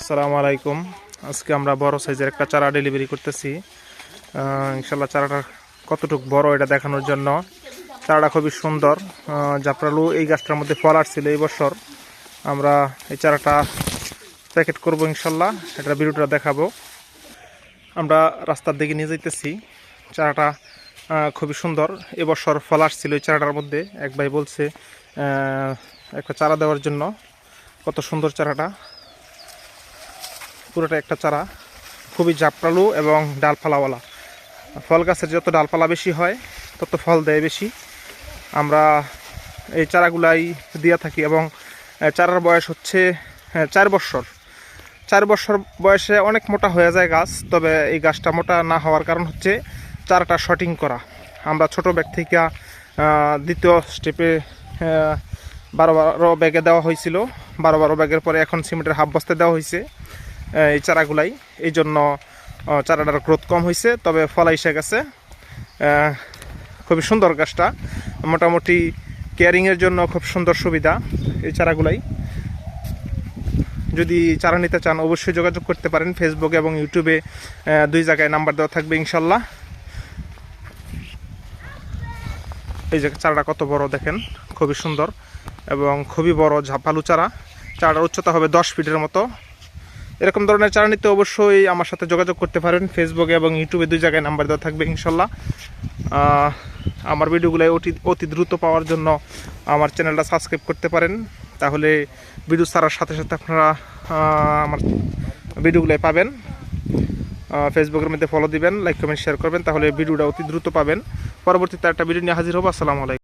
আসসালামু আলাইকুম। আজকে আমরা বড় সাইজের একটা চারা ডেলিভারি করতেছি। ইনশাল্লাহ চারাটা কতটুকু বড় এটা দেখানোর জন্য। চারাটা খুবই সুন্দর। জাফরালু এই গাছটার মধ্যে ফল আসছিল এই বছর। আমরা এই চারাটা প্যাকেট করব ইনশাল্লাহ, এটা ভিডিওটা দেখাবো। আমরা রাস্তার দিকে নিয়ে যাইতেছি। চারাটা খুবই সুন্দর, এবছর ফল আসছিল এই চারাটার মধ্যে। এক ভাই বলছে একটা চারা দেওয়ার জন্য। কত সুন্দর চারাটা, পুরোটা একটা চারা, খুবই জাপটালু এবং ডালপালাওয়ালা। ফল গাছের যত ডালপালা বেশি হয় তত ফল দেয় বেশি। আমরা এই চারাগুলাই দিয়ে থাকি এবং চারার বয়স হচ্ছে 4 বছর। 4 বছর বয়সে অনেক মোটা হয়ে যায় গাছ, তবে এই গাছটা মোটা না হওয়ার কারণ হচ্ছে চারাটা শর্টিং করা। আমরা ছোট ব্যাগ থেকে দ্বিতীয় স্টেপে 12 ব্যাগে দেওয়া হয়েছিল। 12 ব্যাগের পরে এখন সিমেন্টের হাফ বস্তায় দেওয়া হয়েছে এই চারাগুলাই। এই জন্য চারাটার গ্রোথ কম হয়েছে, তবে ফল এসে গেছে। খুবই সুন্দর গাছটা, মোটামুটি কেয়ারিংয়ের জন্য খুব সুন্দর সুবিধা এই চারাগুলাই। যদি চারা নিতে চান অবশ্যই যোগাযোগ করতে পারেন। ফেসবুকে এবং ইউটিউবে 2 জায়গায় নাম্বার দেওয়া থাকবে ইনশাল্লাহ। এই যে চারাটা কত বড় দেখেন, খুবই সুন্দর এবং খুবই বড় ঝাপালু চারা। চারাটার উচ্চতা হবে 10 ফিটের মতো। এরকম ধরনের চারা নিতে অবশ্যই আমার সাথে যোগাযোগ করতে পারেন। ফেসবুকে এবং ইউটিউবে 2 জায়গায় নাম্বার দেওয়া থাকবে ইনশাল্লাহ। আমার ভিডিওগুলো অতি দ্রুত পাওয়ার জন্য আমার চ্যানেলটা সাবস্ক্রাইব করতে পারেন। তাহলে ভিডিও ছাড়ার সাথে সাথে আপনারা আমার ভিডিওগুলো পাবেন। ফেসবুকের মধ্যে ফলো দিবেন, লাইক কমেন্ট শেয়ার করবেন, তাহলে ভিডিওটা অতি দ্রুত পাবেন। পরবর্তীতে একটা ভিডিও নিয়ে হাজির হবো। আসসালামু আলাইকুম।